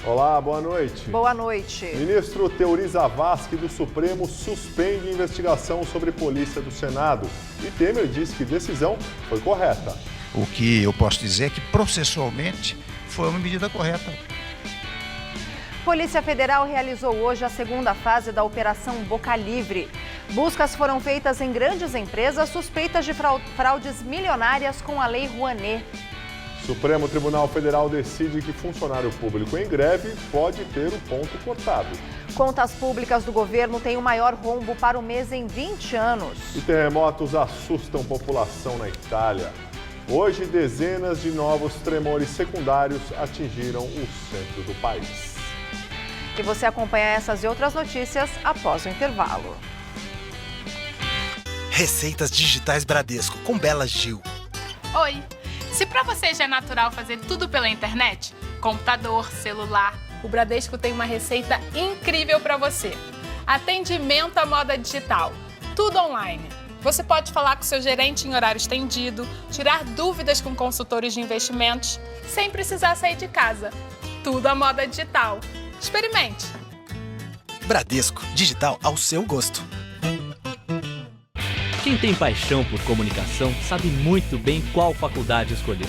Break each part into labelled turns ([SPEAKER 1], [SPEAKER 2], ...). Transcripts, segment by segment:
[SPEAKER 1] Olá, boa noite.
[SPEAKER 2] Boa noite.
[SPEAKER 1] Ministro Teori Zavascki do Supremo suspende investigação sobre polícia do Senado. E Temer diz que decisão foi correta.
[SPEAKER 3] O que eu posso dizer é que processualmente foi uma medida correta.
[SPEAKER 2] Polícia Federal realizou hoje a segunda fase da Operação Boca Livre. Buscas foram feitas em grandes empresas suspeitas de fraudes milionárias com a Lei Rouanet.
[SPEAKER 1] Supremo Tribunal Federal decide que funcionário público em greve pode ter o ponto cortado.
[SPEAKER 2] Contas públicas do governo têm o maior rombo para o mês em 20 anos.
[SPEAKER 1] E terremotos assustam população na Itália. Hoje, dezenas de novos tremores secundários atingiram o centro do país.
[SPEAKER 2] E você acompanha essas e outras notícias após o intervalo.
[SPEAKER 4] Receitas Digitais Bradesco, com Bela Gil.
[SPEAKER 5] Oi! Se para você já é natural fazer tudo pela internet, computador, celular, o Bradesco tem uma receita incrível para você. Atendimento à moda digital, tudo online. Você pode falar com seu gerente em horário estendido, tirar dúvidas com consultores de investimentos, sem precisar sair de casa. Tudo à moda digital. Experimente!
[SPEAKER 4] Bradesco, digital ao seu gosto.
[SPEAKER 6] Quem tem paixão por comunicação sabe muito bem qual faculdade escolher.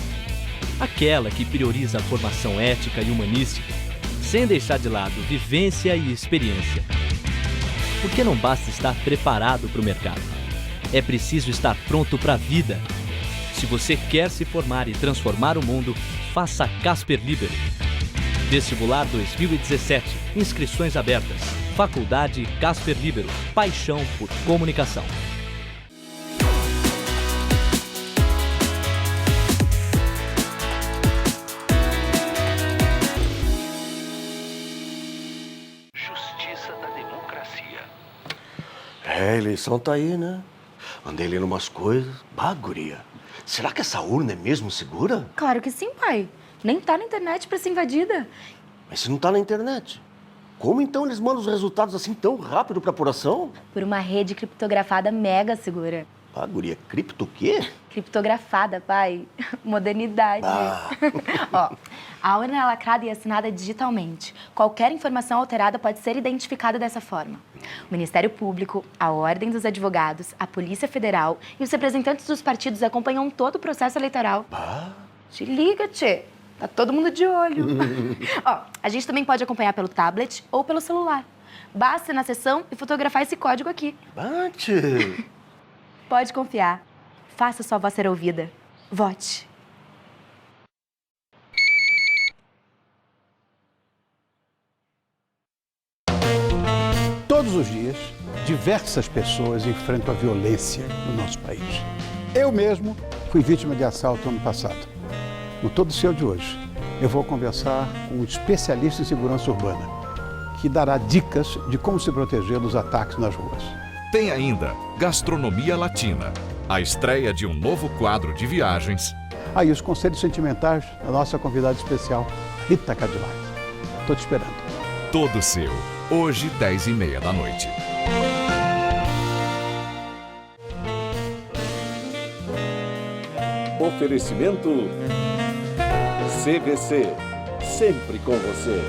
[SPEAKER 6] Aquela que prioriza a formação ética e humanística, sem deixar de lado vivência e experiência. Porque não basta estar preparado para o mercado. É preciso estar pronto para a vida. Se você quer se formar e transformar o mundo, faça Casper Libero. Vestibular 2017. Inscrições abertas. Faculdade Casper Libero. Paixão por comunicação.
[SPEAKER 7] Justiça da democracia. A eleição tá aí, né? Andei lendo umas coisas. Bah, guria. Será que essa urna é mesmo segura?
[SPEAKER 8] Claro que sim, pai. Nem tá na internet pra ser invadida.
[SPEAKER 7] Mas se não tá na internet, como então eles mandam os resultados assim tão rápido pra apuração?
[SPEAKER 8] Por uma rede criptografada mega segura.
[SPEAKER 7] Ah, guria, cripto o quê?
[SPEAKER 8] Criptografada, pai. Modernidade. Ó, a urna é lacrada e assinada digitalmente. Qualquer informação alterada pode ser identificada dessa forma. O Ministério Público, a Ordem dos Advogados, a Polícia Federal e os representantes dos partidos acompanham todo o processo eleitoral. Te liga, tchê. Tá todo mundo de olho. Ó, a gente também pode acompanhar pelo tablet ou pelo celular. Basta ir na sessão e fotografar esse código aqui.
[SPEAKER 7] Bate!
[SPEAKER 8] Pode confiar. Faça sua voz ser ouvida. Vote.
[SPEAKER 9] Todos os dias, diversas pessoas enfrentam a violência no nosso país. Eu mesmo fui vítima de assalto ano passado. No Todo Seu de hoje, eu vou conversar com um especialista em segurança urbana, que dará dicas de como se proteger dos ataques nas ruas.
[SPEAKER 10] Tem ainda Gastronomia Latina, a estreia de um novo quadro de viagens.
[SPEAKER 9] Aí os conselhos sentimentais da nossa convidada especial, Rita Cadillac. Estou te esperando.
[SPEAKER 10] Todo Seu, hoje 10h30 da noite.
[SPEAKER 11] Oferecimento CVC, sempre com você.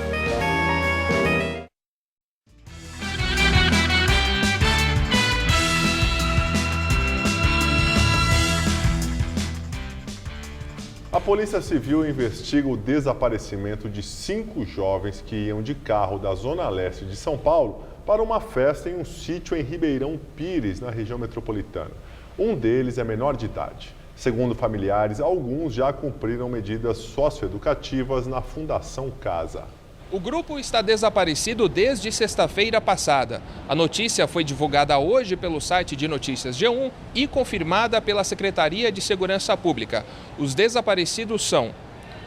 [SPEAKER 1] A Polícia Civil investiga o desaparecimento de 5 jovens que iam de carro da Zona Leste de São Paulo para uma festa em um sítio em Ribeirão Pires, na região metropolitana. Um deles é menor de idade. Segundo familiares, alguns já cumpriram medidas socioeducativas na Fundação Casa.
[SPEAKER 12] O grupo está desaparecido desde sexta-feira passada. A notícia foi divulgada hoje pelo site de notícias G1 e confirmada pela Secretaria de Segurança Pública. Os desaparecidos são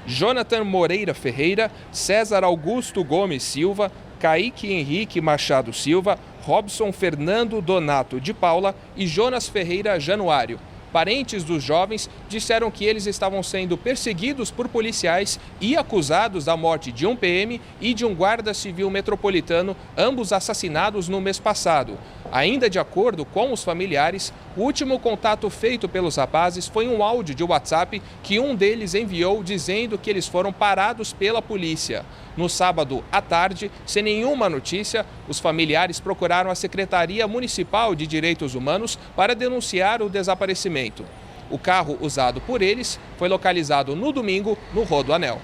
[SPEAKER 12] Jonathan Moreira Ferreira, César Augusto Gomes Silva, Kaique Henrique Machado Silva, Robson Fernando Donato de Paula e Jonas Ferreira Januário. Parentes dos jovens disseram que eles estavam sendo perseguidos por policiais e acusados da morte de um PM e de um guarda civil metropolitano, ambos assassinados no mês passado. Ainda de acordo com os familiares, o último contato feito pelos rapazes foi um áudio de WhatsApp que um deles enviou dizendo que eles foram parados pela polícia. No sábado à tarde, sem nenhuma notícia, os familiares procuraram a Secretaria Municipal de Direitos Humanos para denunciar o desaparecimento. O carro usado por eles foi localizado no domingo no Rodoanel.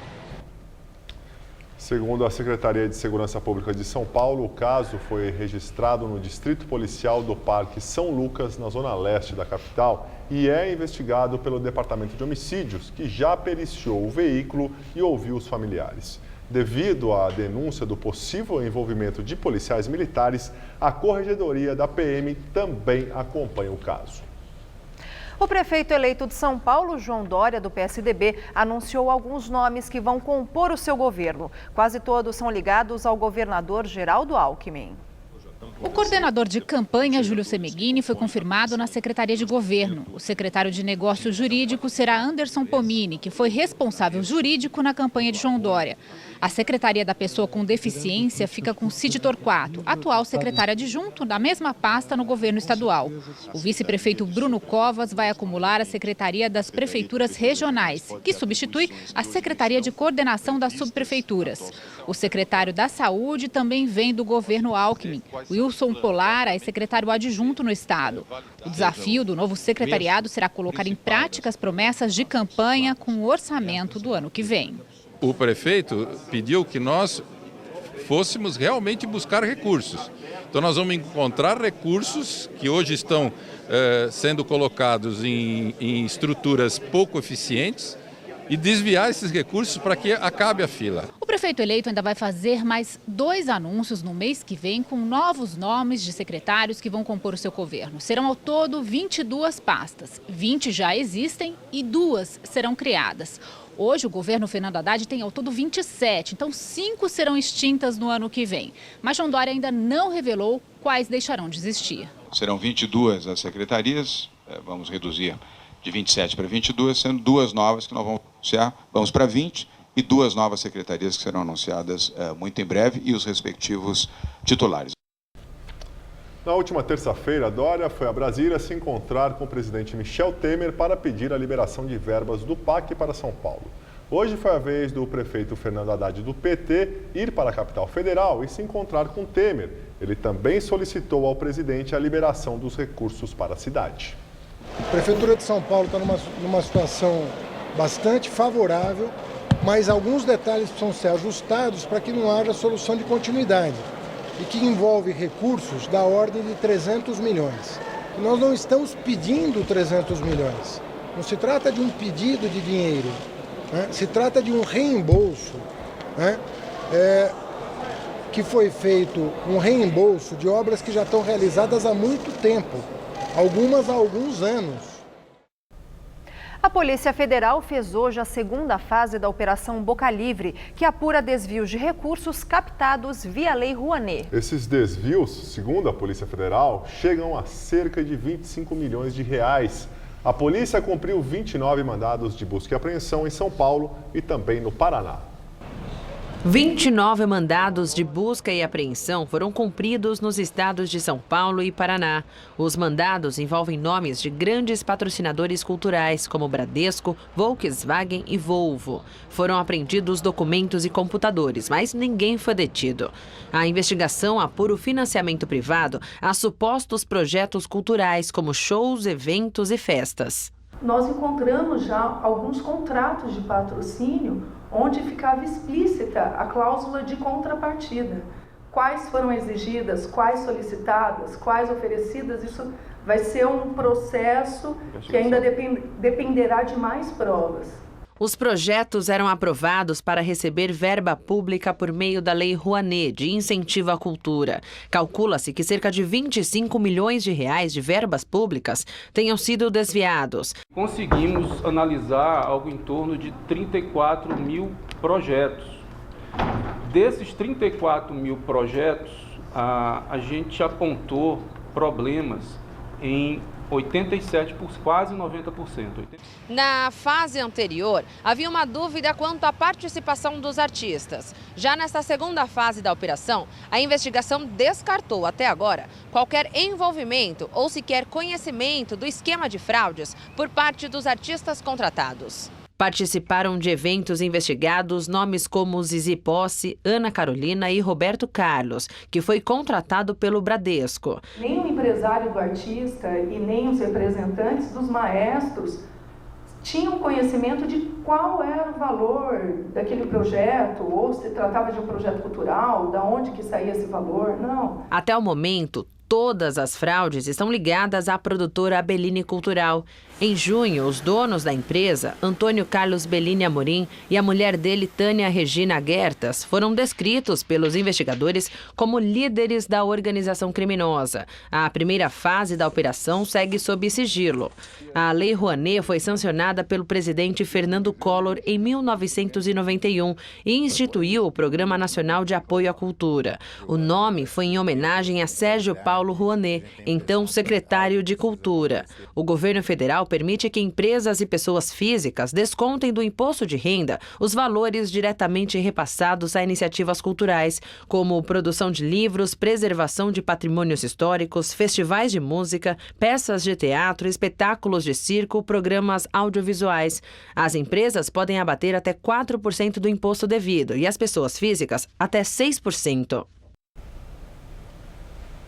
[SPEAKER 1] Segundo a Secretaria de Segurança Pública de São Paulo, o caso foi registrado no Distrito Policial do Parque São Lucas, na zona leste da capital, e é investigado pelo Departamento de Homicídios, que já periciou o veículo e ouviu os familiares. Devido à denúncia do possível envolvimento de policiais militares, a Corregedoria da PM também acompanha o caso.
[SPEAKER 2] O prefeito eleito de São Paulo, João Dória, do PSDB, anunciou alguns nomes que vão compor o seu governo. Quase todos são ligados ao governador Geraldo Alckmin.
[SPEAKER 13] O coordenador de campanha, Júlio Semeghini, foi confirmado na Secretaria de Governo. O secretário de Negócios Jurídicos será Anderson Pomini, que foi responsável jurídico na campanha de João Dória. A Secretaria da Pessoa com Deficiência fica com Cid Torquato, atual secretário adjunto da mesma pasta no governo estadual. O vice-prefeito Bruno Covas vai acumular a Secretaria das Prefeituras Regionais, que substitui a Secretaria de Coordenação das Subprefeituras. O secretário da Saúde também vem do governo Alckmin. Wilson Polara é secretário adjunto no estado. O desafio do novo secretariado será colocar em prática as promessas de campanha com o orçamento do ano que vem.
[SPEAKER 14] O prefeito pediu que nós fôssemos realmente buscar recursos. Então nós vamos encontrar recursos que hoje estão sendo colocados em estruturas pouco eficientes e desviar esses recursos para que acabe a fila.
[SPEAKER 13] O prefeito eleito ainda vai fazer mais 2 anúncios no mês que vem com novos nomes de secretários que vão compor o seu governo. Serão ao todo 22 pastas. 20 já existem e 2 serão criadas. Hoje, o governo Fernando Haddad tem ao todo 27, então 5 serão extintas no ano que vem. Mas João Dória ainda não revelou quais deixarão de existir.
[SPEAKER 15] Serão 22 as secretarias, vamos reduzir de 27 para 22, sendo 2 novas que nós vamos anunciar, vamos para 20, e 2 novas secretarias que serão anunciadas muito em breve e os respectivos titulares.
[SPEAKER 1] Na última terça-feira, Dória foi a Brasília se encontrar com o presidente Michel Temer para pedir a liberação de verbas do PAC para São Paulo. Hoje foi a vez do prefeito Fernando Haddad do PT ir para a capital federal e se encontrar com Temer. Ele também solicitou ao presidente a liberação dos recursos para a cidade.
[SPEAKER 16] A Prefeitura de São Paulo está numa situação bastante favorável, mas alguns detalhes precisam ser ajustados para que não haja solução de continuidade e que envolve recursos da ordem de 300 milhões. E nós não estamos pedindo 300 milhões, não se trata de um pedido de dinheiro, né? Se trata de um reembolso, né? Que foi feito um reembolso de obras que já estão realizadas há muito tempo, algumas há alguns anos.
[SPEAKER 2] A Polícia Federal fez hoje a segunda fase da Operação Boca Livre, que apura desvios de recursos captados via Lei Rouanet.
[SPEAKER 1] Esses desvios, segundo a Polícia Federal, chegam a cerca de 25 milhões de reais. A polícia cumpriu 29 mandados de busca e apreensão em São Paulo e também no Paraná.
[SPEAKER 17] 29 mandados de busca e apreensão foram cumpridos nos estados de São Paulo e Paraná. Os mandados envolvem nomes de grandes patrocinadores culturais, como Bradesco, Volkswagen e Volvo. Foram apreendidos documentos e computadores, mas ninguém foi detido. A investigação apura o financiamento privado a supostos projetos culturais, como shows, eventos e festas.
[SPEAKER 18] Nós encontramos já alguns contratos de patrocínio onde ficava explícita a cláusula de contrapartida. Quais foram exigidas, quais solicitadas, quais oferecidas, isso vai ser um processo que ainda dependerá de mais provas.
[SPEAKER 17] Os projetos eram aprovados para receber verba pública por meio da Lei Rouanet, de incentivo à cultura. Calcula-se que cerca de 25 milhões de reais de verbas públicas tenham sido desviados.
[SPEAKER 19] Conseguimos analisar algo em torno de 34 mil projetos. Desses 34 mil projetos, a gente apontou problemas em 87%, quase 90%.
[SPEAKER 17] Na fase anterior, havia uma dúvida quanto à participação dos artistas. Já nesta segunda fase da operação, a investigação descartou até agora qualquer envolvimento ou sequer conhecimento do esquema de fraudes por parte dos artistas contratados. Participaram de eventos investigados nomes como Zizi Posse, Ana Carolina e Roberto Carlos, que foi contratado pelo Bradesco.
[SPEAKER 18] Nem o empresário do artista e nem os representantes dos maestros tinham conhecimento de qual era o valor daquele projeto, ou se tratava de um projeto cultural, da onde que saía esse valor, não.
[SPEAKER 17] Até o momento, todas as fraudes estão ligadas à produtora Abellini Cultural. Em junho, os donos da empresa, Antônio Carlos Bellini Amorim e a mulher dele, Tânia Regina Guertas, foram descritos pelos investigadores como líderes da organização criminosa. A primeira fase da operação segue sob sigilo. A Lei Rouanet foi sancionada pelo presidente Fernando Collor em 1991 e instituiu o Programa Nacional de Apoio à Cultura. O nome foi em homenagem a Sérgio Paulo Rouanet, então secretário de Cultura. O governo federal permite que empresas e pessoas físicas descontem do imposto de renda os valores diretamente repassados a iniciativas culturais, como produção de livros, preservação de patrimônios históricos, festivais de música, peças de teatro, espetáculos de circo, programas audiovisuais. As empresas podem abater até 4% do imposto devido e as pessoas físicas até 6%.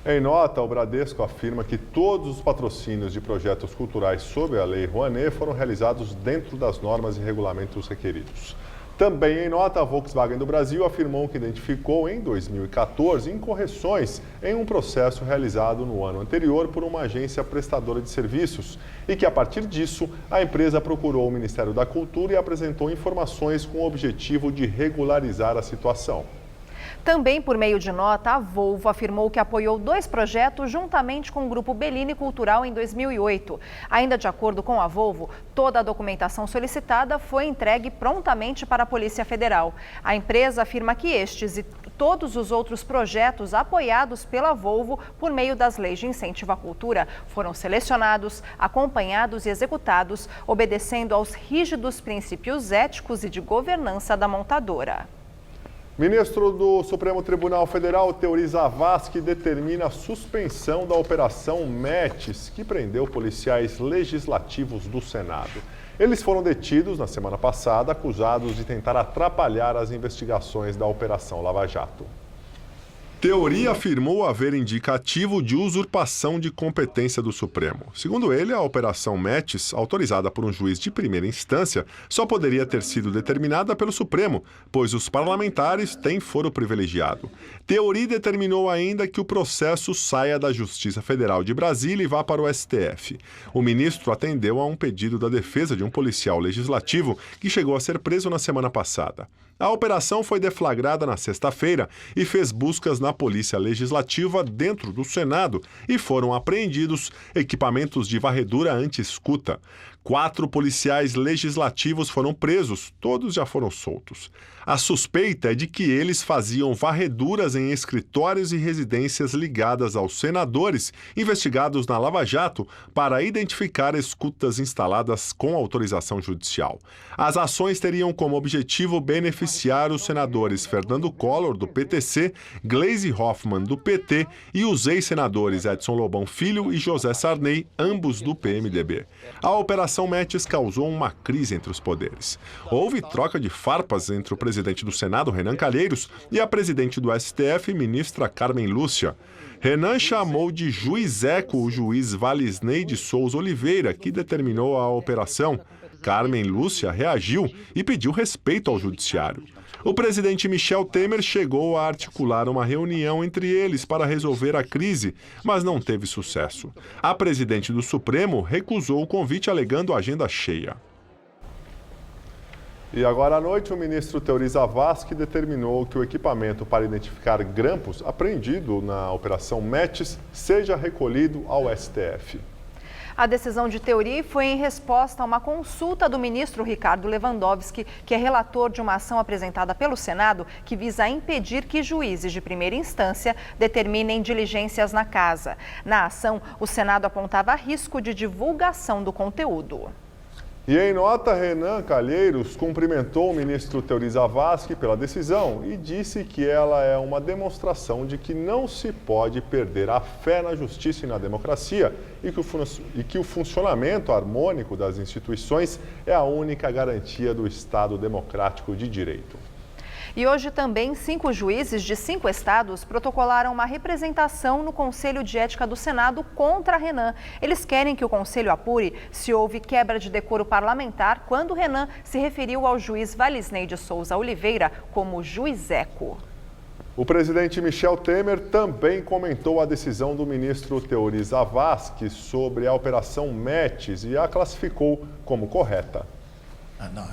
[SPEAKER 1] Em nota, o Bradesco afirma que todos os patrocínios de projetos culturais sob a Lei Rouanet foram realizados dentro das normas e regulamentos requeridos. Também em nota, a Volkswagen do Brasil afirmou que identificou em 2014 incorreções em um processo realizado no ano anterior por uma agência prestadora de serviços e que, a partir disso, a empresa procurou o Ministério da Cultura e apresentou informações com o objetivo de regularizar a situação.
[SPEAKER 2] Também por meio de nota, a Volvo afirmou que apoiou 2 projetos juntamente com o Grupo Bellini Cultural em 2008. Ainda de acordo com a Volvo, toda a documentação solicitada foi entregue prontamente para a Polícia Federal. A empresa afirma que estes e todos os outros projetos apoiados pela Volvo por meio das leis de incentivo à cultura foram selecionados, acompanhados e executados, obedecendo aos rígidos princípios éticos e de governança da montadora.
[SPEAKER 1] Ministro do Supremo Tribunal Federal, Teori Zavascki, determina a suspensão da Operação Metis, que prendeu policiais legislativos do Senado. Eles foram detidos na semana passada, acusados de tentar atrapalhar as investigações da Operação Lava Jato. Teori afirmou haver indicativo de usurpação de competência do Supremo. Segundo ele, a Operação Metis, autorizada por um juiz de primeira instância, só poderia ter sido determinada pelo Supremo, pois os parlamentares têm foro privilegiado. Teori determinou ainda que o processo saia da Justiça Federal de Brasília e vá para o STF. O ministro atendeu a um pedido da defesa de um policial legislativo que chegou a ser preso na semana passada. A operação foi deflagrada na sexta-feira e fez buscas na Polícia Legislativa dentro do Senado e foram apreendidos equipamentos de varredura anti-escuta. 4 policiais legislativos foram presos, todos já foram soltos. A suspeita é de que eles faziam varreduras em escritórios e residências ligadas aos senadores investigados na Lava Jato para identificar escutas instaladas com autorização judicial. As ações teriam como objetivo beneficiar os senadores Fernando Collor, do PTC, Gleisi Hoffmann, do PT, e os ex-senadores Edson Lobão Filho e José Sarney, ambos do PMDB. A Operação Metis causou uma crise entre os poderes. Houve troca de farpas entre o presidente do Senado, Renan Calheiros, e a presidente do STF, ministra Carmen Lúcia. Renan chamou de juizeco o juiz Valisney de Souza Oliveira, que determinou a operação. Carmen Lúcia reagiu e pediu respeito ao judiciário. O presidente Michel Temer chegou a articular uma reunião entre eles para resolver a crise, mas não teve sucesso. A presidente do Supremo recusou o convite alegando agenda cheia. E agora à noite, o ministro Teori Zavascki determinou que o equipamento para identificar grampos apreendido na Operação Metis seja recolhido ao STF.
[SPEAKER 2] A decisão de Teori foi em resposta a uma consulta do ministro Ricardo Lewandowski, que é relator de uma ação apresentada pelo Senado que visa impedir que juízes de primeira instância determinem diligências na casa. Na ação, o Senado apontava risco de divulgação do conteúdo.
[SPEAKER 1] E em nota, Renan Calheiros cumprimentou o ministro Teori Zavascki pela decisão e disse que ela é uma demonstração de que não se pode perder a fé na justiça e na democracia e que o funcionamento harmônico das instituições é a única garantia do Estado democrático de direito.
[SPEAKER 2] E hoje também 5 juízes de 5 estados protocolaram uma representação no Conselho de Ética do Senado contra Renan. Eles querem que o Conselho apure se houve quebra de decoro parlamentar quando Renan se referiu ao juiz Valisney de Souza Oliveira como juizeco.
[SPEAKER 1] O presidente Michel Temer também comentou a decisão do ministro Teori Zavascki sobre a Operação Metis e a classificou como correta.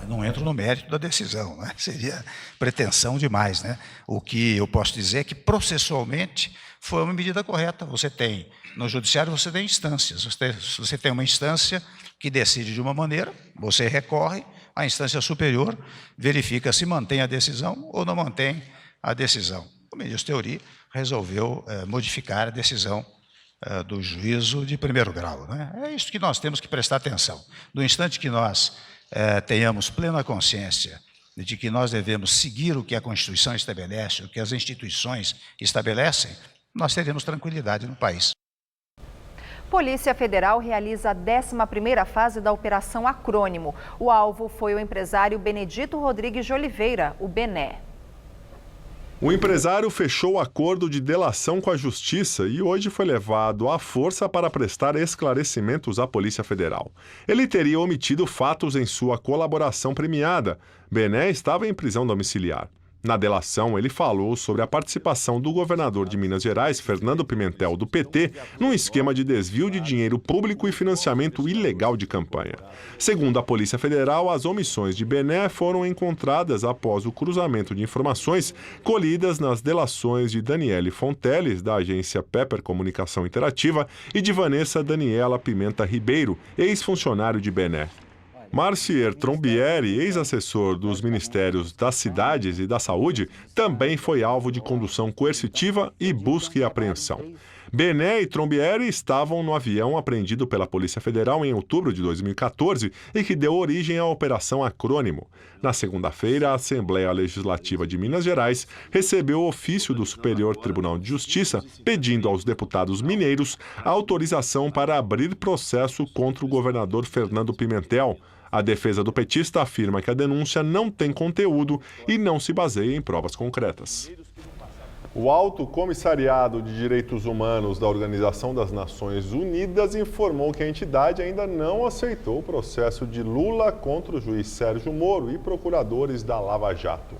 [SPEAKER 3] Não entro no mérito da decisão, né? Seria pretensão demais, né? O que eu posso dizer é que processualmente foi uma medida correta. Você tem, no judiciário você tem instâncias, você tem uma instância que decide de uma maneira, você recorre, a instância superior verifica se mantém a decisão ou não mantém a decisão. O ministro Teori resolveu modificar a decisão do juízo de primeiro grau, né? É isso que nós temos que prestar atenção. No instante que nós tenhamos plena consciência de que nós devemos seguir o que a Constituição estabelece, o que as instituições estabelecem, nós teremos tranquilidade no país.
[SPEAKER 2] Polícia Federal realiza a 11ª fase da Operação Acrônimo. O alvo foi o empresário Benedito Rodrigues de Oliveira, o Bené.
[SPEAKER 1] O empresário fechou acordo de delação com a Justiça e hoje foi levado à força para prestar esclarecimentos à Polícia Federal. Ele teria omitido fatos em sua colaboração premiada. Bené estava em prisão domiciliar. Na delação, ele falou sobre a participação do governador de Minas Gerais, Fernando Pimentel, do PT, num esquema de desvio de dinheiro público e financiamento ilegal de campanha. Segundo a Polícia Federal, as omissões de Bené foram encontradas após o cruzamento de informações colhidas nas delações de Daniele Fonteles, da agência Pepper Comunicação Interativa, e de Vanessa Daniela Pimenta Ribeiro, ex-funcionário de Bené. Marcier Trombieri, ex-assessor dos Ministérios das Cidades e da Saúde, também foi alvo de condução coercitiva e busca e apreensão. Bené e Trombieri estavam no avião apreendido pela Polícia Federal em outubro de 2014 e que deu origem à Operação Acrônimo. Na segunda-feira, a Assembleia Legislativa de Minas Gerais recebeu o ofício do Superior Tribunal de Justiça pedindo aos deputados mineiros a autorização para abrir processo contra o governador Fernando Pimentel. A defesa do petista afirma que a denúncia não tem conteúdo e não se baseia em provas concretas. O Alto Comissariado de Direitos Humanos da Organização das Nações Unidas informou que a entidade ainda não aceitou o processo de Lula contra o juiz Sérgio Moro e procuradores da Lava Jato.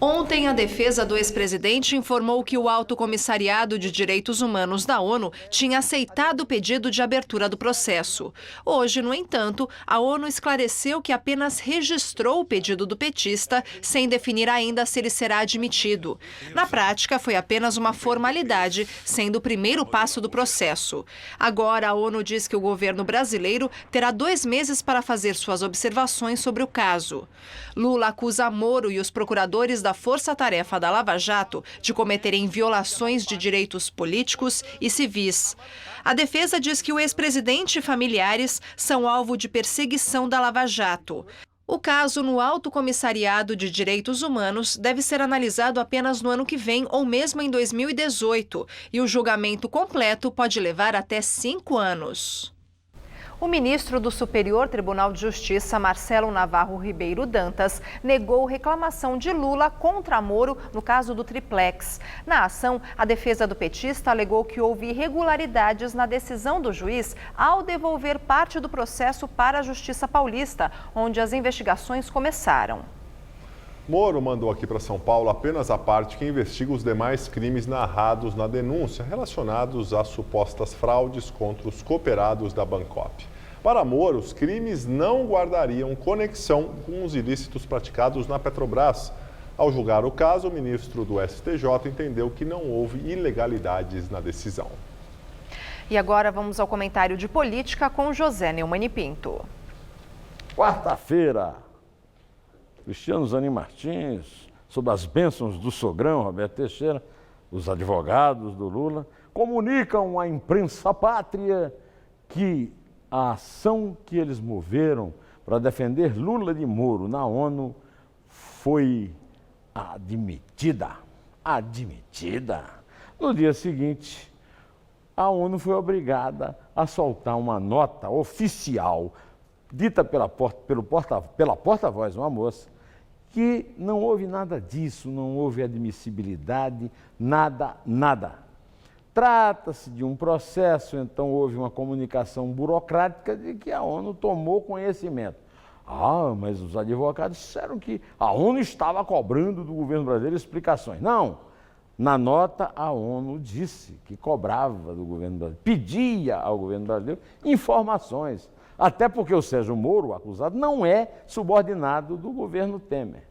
[SPEAKER 2] Ontem, a defesa do ex-presidente informou que o Alto Comissariado de Direitos Humanos da ONU tinha aceitado o pedido de abertura do processo. Hoje, no entanto, a ONU esclareceu que apenas registrou o pedido do petista, sem definir ainda se ele será admitido. Na prática, foi apenas uma formalidade, sendo o primeiro passo do processo. Agora, a ONU diz que o governo brasileiro terá 2 meses para fazer suas observações sobre o caso. Lula acusa Moro e os procuradores da Força-Tarefa da Lava Jato de cometerem violações de direitos políticos e civis. A defesa diz que o ex-presidente e familiares são alvo de perseguição da Lava Jato. O caso no Alto Comissariado de Direitos Humanos deve ser analisado apenas no ano que vem ou mesmo em 2018, e o julgamento completo pode levar até 5 anos. O ministro do Superior Tribunal de Justiça, Marcelo Navarro Ribeiro Dantas, negou reclamação de Lula contra Moro no caso do triplex. Na ação, a defesa do petista alegou que houve irregularidades na decisão do juiz ao devolver parte do processo para a Justiça Paulista, onde as investigações começaram.
[SPEAKER 1] Moro mandou aqui para São Paulo apenas a parte que investiga os demais crimes narrados na denúncia relacionados às supostas fraudes contra os cooperados da Bancop. Para Moro, os crimes não guardariam conexão com os ilícitos praticados na Petrobras. Ao julgar o caso, o ministro do STJ entendeu que não houve ilegalidades na decisão.
[SPEAKER 2] E agora vamos ao comentário de política com José Neumann e Pinto.
[SPEAKER 11] Quarta-feira, Cristiano Zanin Martins, sob as bênçãos do sogrão Roberto Teixeira, os advogados do Lula, comunicam à imprensa pátria que a ação que eles moveram para defender Lula de Moro na ONU foi admitida. No dia seguinte, a ONU foi obrigada a soltar uma nota oficial, dita pela porta-voz, uma moça, que não houve nada disso, não houve admissibilidade, nada. Trata-se de um processo, então houve uma comunicação burocrática de que a ONU tomou conhecimento. Mas os advogados disseram que a ONU estava cobrando do governo brasileiro explicações. Não, na nota a ONU disse que cobrava do governo brasileiro, pedia ao governo brasileiro informações. Até porque o Sérgio Moro, o acusado, não é subordinado do governo Temer.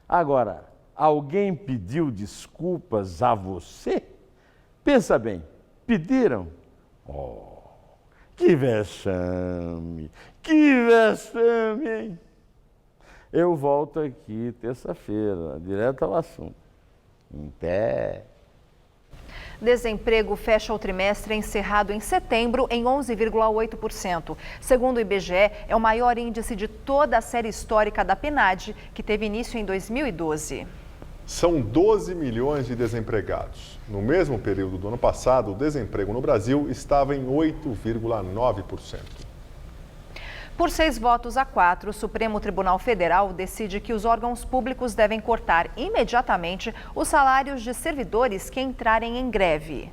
[SPEAKER 11] Agora, alguém pediu desculpas a você? Pensa bem, pediram? Que vexame, hein? Eu volto aqui terça-feira, direto ao assunto. Em pé.
[SPEAKER 2] Desemprego fecha o trimestre encerrado em setembro em 11,8%. Segundo o IBGE, é o maior índice de toda a série histórica da PNAD, que teve início em 2012.
[SPEAKER 1] São 12 milhões de desempregados. No mesmo período do ano passado, o desemprego no Brasil estava em 8,9%.
[SPEAKER 2] Por 6 votos a 4, o Supremo Tribunal Federal decide que os órgãos públicos devem cortar imediatamente os salários de servidores que entrarem em greve.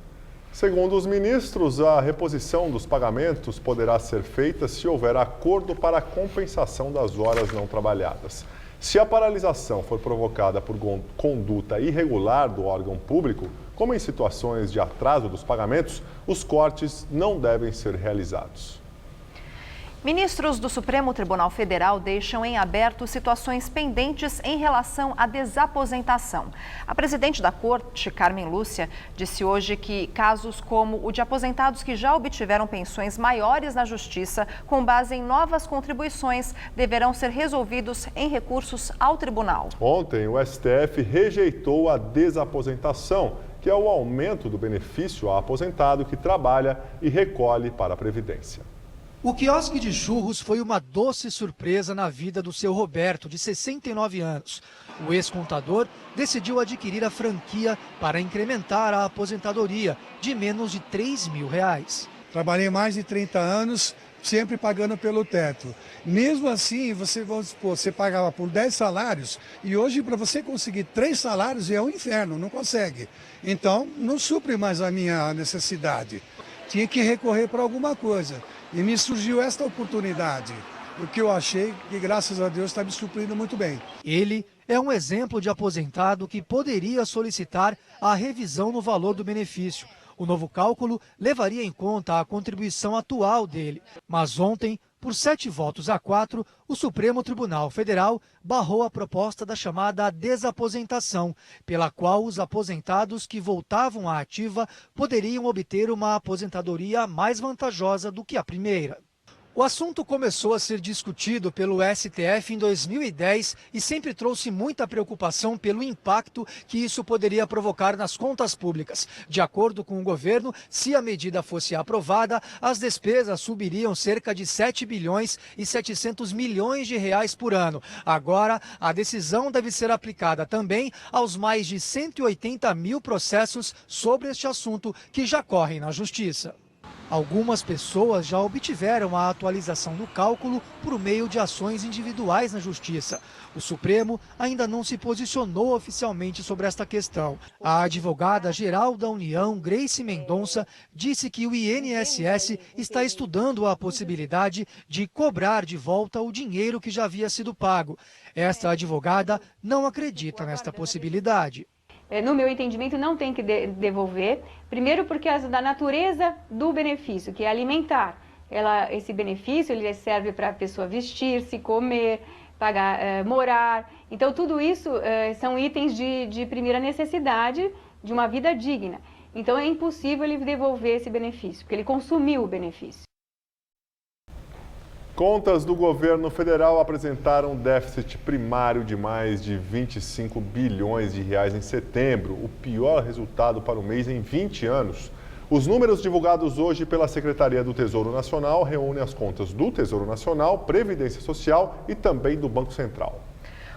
[SPEAKER 1] Segundo os ministros, a reposição dos pagamentos poderá ser feita se houver acordo para a compensação das horas não trabalhadas. Se a paralisação for provocada por conduta irregular do órgão público, como em situações de atraso dos pagamentos, os cortes não devem ser realizados.
[SPEAKER 2] Ministros do Supremo Tribunal Federal deixam em aberto situações pendentes em relação à desaposentação. A presidente da Corte, Carmen Lúcia, disse hoje que casos como o de aposentados que já obtiveram pensões maiores na Justiça, com base em novas contribuições, deverão ser resolvidos em recursos ao tribunal.
[SPEAKER 1] Ontem, o STF rejeitou a desaposentação, que é o aumento do benefício ao aposentado que trabalha e recolhe para a Previdência.
[SPEAKER 20] O quiosque de churros foi uma doce surpresa na vida do seu Roberto, de 69 anos. O ex-contador decidiu adquirir a franquia para incrementar a aposentadoria de menos de R$3 mil.
[SPEAKER 21] Trabalhei mais de 30 anos, sempre pagando pelo teto. Mesmo assim, você pagava por 10 salários e hoje para você conseguir 3 salários é um inferno, não consegue. Então, não supre mais a minha necessidade. Tinha que recorrer para alguma coisa. E me surgiu esta oportunidade, o que eu achei que, graças a Deus, está me suprindo muito bem.
[SPEAKER 20] Ele é um exemplo de aposentado que poderia solicitar a revisão no valor do benefício. O novo cálculo levaria em conta a contribuição atual dele. Mas ontem, por 7 votos a 4, o Supremo Tribunal Federal barrou a proposta da chamada desaposentação, pela qual os aposentados que voltavam à ativa poderiam obter uma aposentadoria mais vantajosa do que a primeira. O assunto começou a ser discutido pelo STF em 2010 e sempre trouxe muita preocupação pelo impacto que isso poderia provocar nas contas públicas. De acordo com o governo, se a medida fosse aprovada, as despesas subiriam cerca de 7 bilhões e 700 milhões de reais por ano. Agora, a decisão deve ser aplicada também aos mais de 180 mil processos sobre este assunto que já correm na Justiça. Algumas pessoas já obtiveram a atualização do cálculo por meio de ações individuais na Justiça. O Supremo ainda não se posicionou oficialmente sobre esta questão. A advogada-geral da União, Grace Mendonça, disse que o INSS está estudando a possibilidade de cobrar de volta o dinheiro que já havia sido pago. Esta advogada não acredita nesta possibilidade.
[SPEAKER 22] No meu entendimento, não tem que devolver. Primeiro porque é da natureza do benefício, que é alimentar. Esse benefício ele serve para a pessoa vestir-se, comer, pagar, morar. Então, tudo isso são itens de primeira necessidade de uma vida digna. Então, é impossível ele devolver esse benefício, porque ele consumiu o benefício.
[SPEAKER 1] Contas do governo federal apresentaram um déficit primário de mais de 25 bilhões de reais em setembro, o pior resultado para o mês em 20 anos. Os números divulgados hoje pela Secretaria do Tesouro Nacional reúnem as contas do Tesouro Nacional, Previdência Social e também do Banco Central.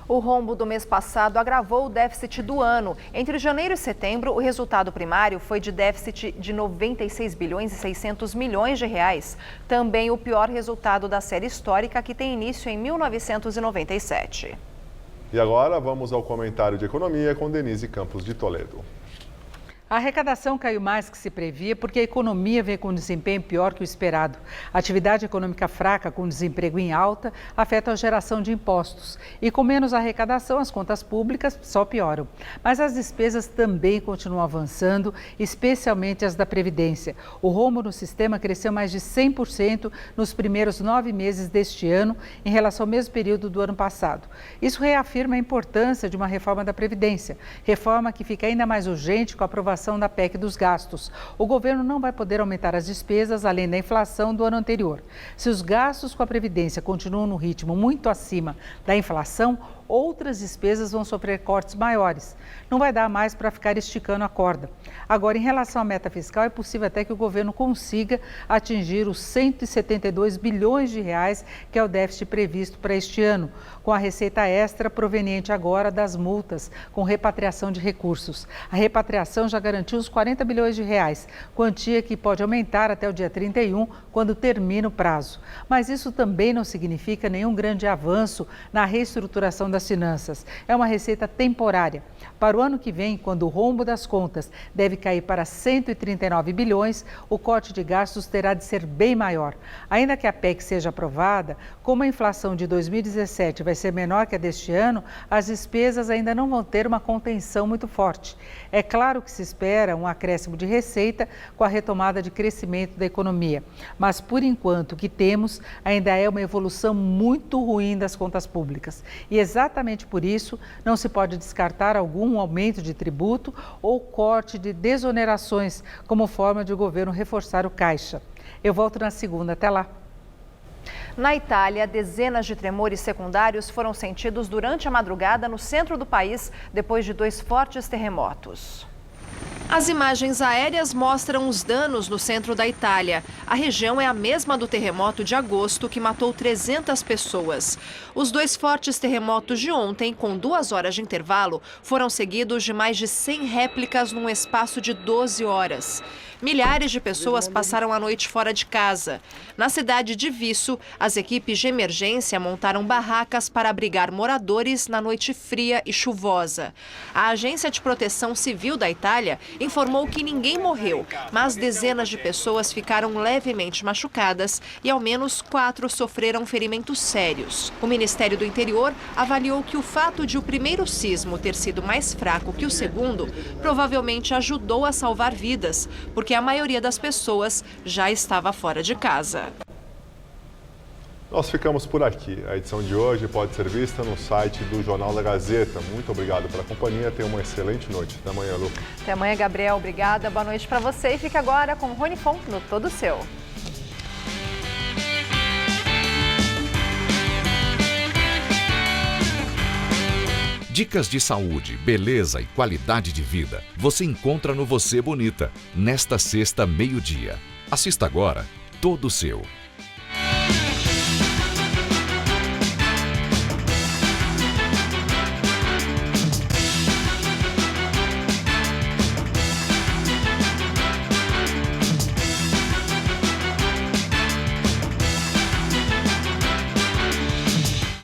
[SPEAKER 2] O rombo do mês passado agravou o déficit do ano. Entre janeiro e setembro, o resultado primário foi de déficit de 96 bilhões e 600 milhões de reais. Também o pior resultado da série histórica, que tem início em 1997.
[SPEAKER 1] E agora vamos ao comentário de economia com Denise Campos de Toledo.
[SPEAKER 4] A arrecadação caiu mais que se previa porque a economia vem com um desempenho pior que o esperado. A atividade econômica fraca, com desemprego em alta, afeta a geração de impostos. E com menos arrecadação, as contas públicas só pioram. Mas as despesas também continuam avançando, especialmente as da Previdência. O rombo no sistema cresceu mais de 100% nos primeiros 9 meses deste ano, em relação ao mesmo período do ano passado. Isso reafirma a importância de uma reforma da Previdência, reforma que fica ainda mais urgente com a aprovação da PEC dos gastos. O governo não vai poder aumentar as despesas além da inflação do ano anterior. Se os gastos com a Previdência continuam no ritmo muito acima da inflação, outras despesas vão sofrer cortes maiores. Não vai dar mais para ficar esticando a corda. Agora, em relação à meta fiscal, é possível até que o governo consiga atingir os 172 bilhões de reais, que é o déficit previsto para este ano, com a receita extra proveniente agora das multas, com repatriação de recursos. A repatriação já garantiu os 40 bilhões de reais, quantia que pode aumentar até o dia 31, quando termina o prazo. Mas isso também não significa nenhum grande avanço na reestruturação das finanças. É uma receita temporária. Para o ano que vem, quando o rombo das contas deve cair para 139 bilhões, o corte de gastos terá de ser bem maior. Ainda que a PEC seja aprovada, como a inflação de 2017 vai ser menor que a deste ano, as despesas ainda não vão ter uma contenção muito forte. É claro que se espera um acréscimo de receita com a retomada de crescimento da economia. Mas, por enquanto, o que temos ainda é uma evolução muito ruim das contas públicas. E exatamente por isso, não se pode descartar algum aumento de tributo ou corte de desonerações como forma de o governo reforçar o caixa. Eu volto na segunda. Até lá.
[SPEAKER 2] Na Itália, dezenas de tremores secundários foram sentidos durante a madrugada no centro do país, depois de 2 fortes terremotos. As imagens aéreas mostram os danos no centro da Itália. A região é a mesma do terremoto de agosto, que matou 300 pessoas. Os 2 fortes terremotos de ontem, com 2 horas de intervalo, foram seguidos de mais de 100 réplicas num espaço de 12 horas. Milhares de pessoas passaram a noite fora de casa. Na cidade de Visso, as equipes de emergência montaram barracas para abrigar moradores na noite fria e chuvosa. A Agência de Proteção Civil da Itália informou que ninguém morreu, mas dezenas de pessoas ficaram levemente machucadas e ao menos 4 sofreram ferimentos sérios. O Ministério do Interior avaliou que o fato de o primeiro sismo ter sido mais fraco que o segundo provavelmente ajudou a salvar vidas, porque a maioria das pessoas já estava fora de casa.
[SPEAKER 1] Nós ficamos por aqui. A edição de hoje pode ser vista no site do Jornal da Gazeta. Muito obrigado pela companhia. Tenha uma excelente noite. Até amanhã, Lu.
[SPEAKER 2] Até amanhã, Gabriel. Obrigada. Boa noite para você. E fica agora com o Rony Fon no Todo Seu.
[SPEAKER 10] Dicas de saúde, beleza e qualidade de vida você encontra no Você Bonita, nesta sexta, meio-dia. Assista agora Todo Seu.